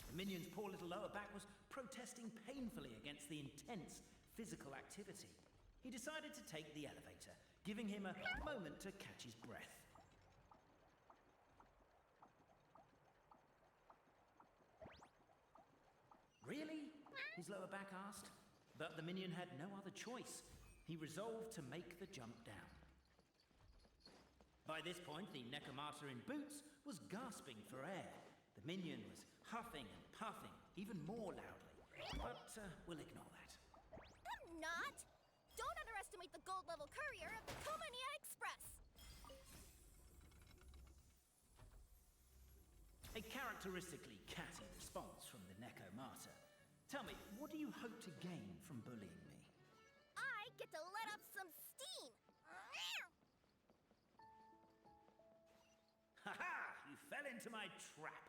The minion's poor little lower back was protesting painfully against the intense physical activity. He decided to take the elevator, giving him a moment to catch his breath. Really? His lower back asked. But the minion had no other choice. He resolved to make the jump down. By this point, the Necromancer in boots was gasping for air. The minion was huffing and puffing, even more loudly. But we'll ignore that. I'm not! Don't underestimate the gold-level courier of the Komania Express! A characteristically catty response from the Necromancer. Tell me, what do you hope to gain from bullying me? I get to let up some steam! Ha-ha! You fell into my trap.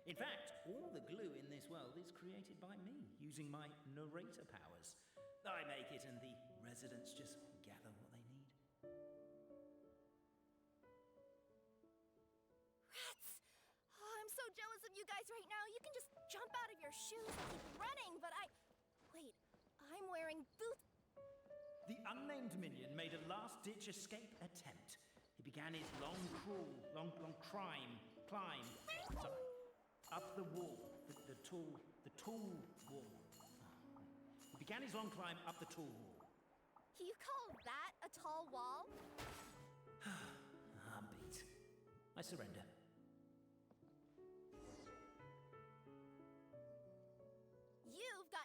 In fact, all the glue in this world is created by me, using my narrator powers. I make it and the residents just gather what they need. Rats! Oh, I'm so jealous of you guys right now. You can just jump out of your shoes and keep running, but Wait, I'm wearing boots. The unnamed minion made a last-ditch escape attempt. He began his long climb, up the wall, the tall wall. He began his long climb up the tall wall. You call that a tall wall? I'm beat. I surrender.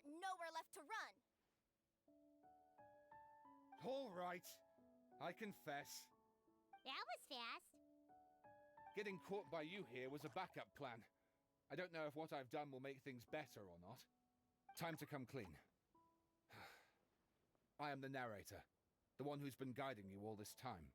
got nowhere left to run. All right. I confess. That was fast. Getting caught by you here was a backup plan. I don't know if what I've done will make things better or not. Time to come clean. I am the narrator, the one who's been guiding you all this time.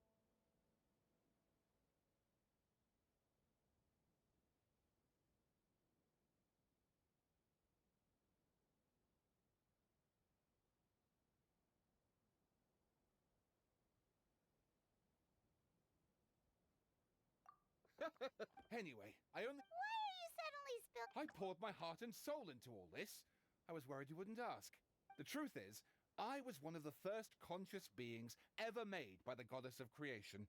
Anyway, Why are you suddenly spill? I poured my heart and soul into all this. I was worried you wouldn't ask. The truth is, I was one of the first conscious beings ever made by the goddess of creation.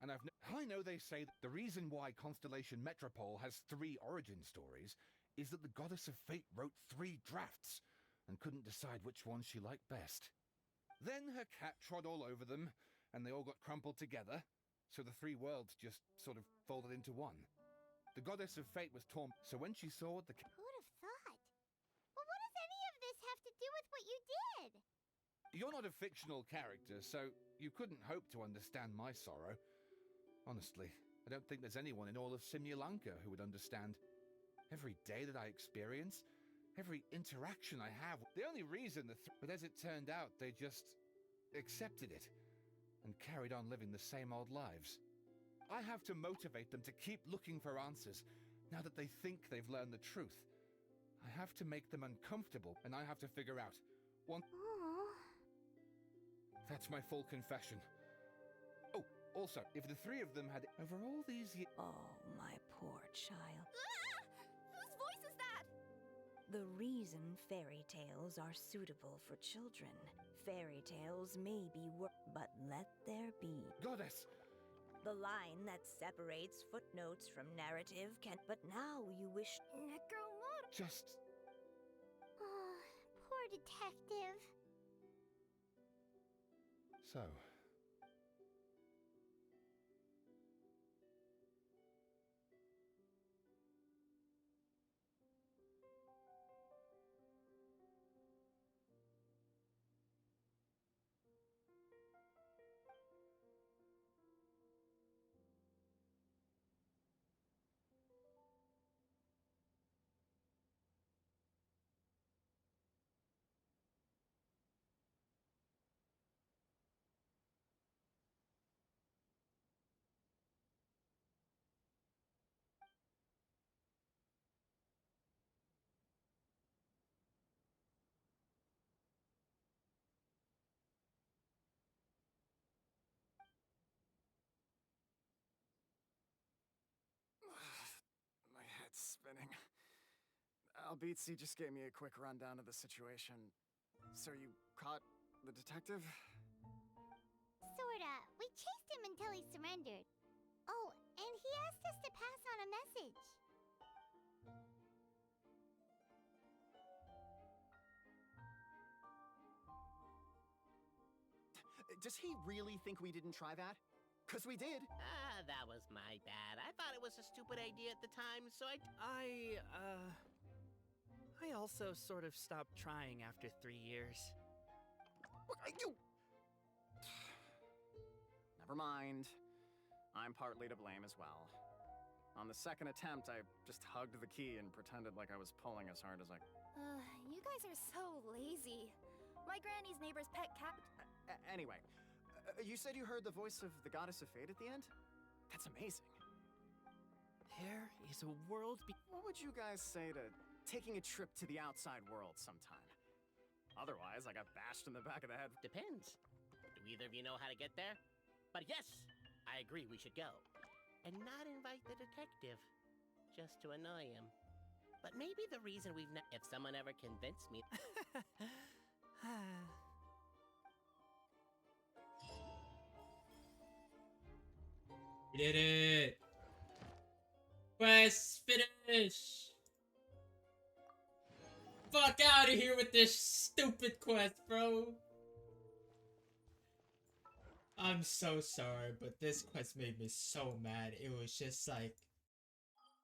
And I know they say that the reason why Constellation Metropole has 3 origin stories is that the goddess of fate wrote 3 drafts and couldn't decide which one she liked best. Then her cat trod all over them, and they all got crumpled together, so the 3 worlds just sort of folded into one. The goddess of fate was torn, so when she saw the Who'd have thought? But what does any of this have to do with what you did? You're not a fictional character, so you couldn't hope to understand my sorrow. Honestly, I don't think there's anyone in all of Simulanka who would understand. Every day that I experience, every interaction I have, the only reason but as it turned out, they just accepted it and carried on living the same old lives. I have to motivate them to keep looking for answers now that they think they've learned the truth. I have to make them uncomfortable, and I have to figure out one. That's my full confession. Oh, also, if the 3 of them had over all these years. Oh, my poor child. Whose voice is that? The reason fairy tales are suitable for children. Fairy tales may be but let there be. Goddess! The line that separates footnotes from narrative can. But now you wish. Necromorph. Just. Oh, poor detective. So. My head's spinning. Albizzi just gave me a quick rundown of the situation. So you caught the detective? Sorta. We chased him until he surrendered. Oh, and he asked us to pass on a message. Does he really think we didn't try that? 'Cause we did. That was my bad. I thought it was a stupid idea at the time, so I also sort of stopped trying after 3 years. You... Never mind. I'm partly to blame as well. On the second attempt, I just hugged the key and pretended like I was pulling as hard as I... You guys are so lazy. My granny's neighbor's pet cat... Anyway, you said you heard the voice of the Goddess of Fate at the end? That's amazing. There is a world What would you guys say to taking a trip to the outside world sometime? Otherwise, I got bashed in the back of the head. Depends. Do either of you know how to get there? But yes, I agree we should go. And not invite the detective. Just to annoy him. But maybe the reason we've if someone ever convinced me... We did it! Quest finish! Fuck out of here with this stupid quest, bro! I'm so sorry, but this quest made me so mad. It was just like,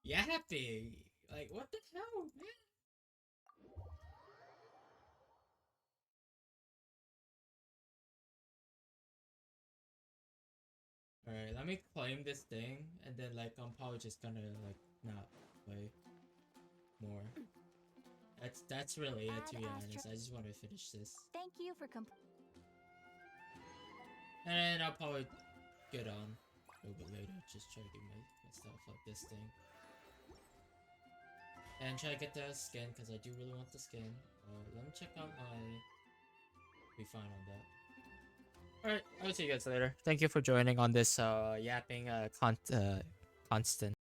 you have to, like, what the hell, man? Alright, let me claim this thing, and then like I'm probably just gonna like not play more. That's really it, to be honest. I just want to finish this, Thank you for and I'll probably get on a little bit later. Just try to get myself like this thing, and try to get the skin because I do really want the skin. Let me check out my. Be fine on that. Alright, I'll see you guys later. Thank you for joining on this yapping constant.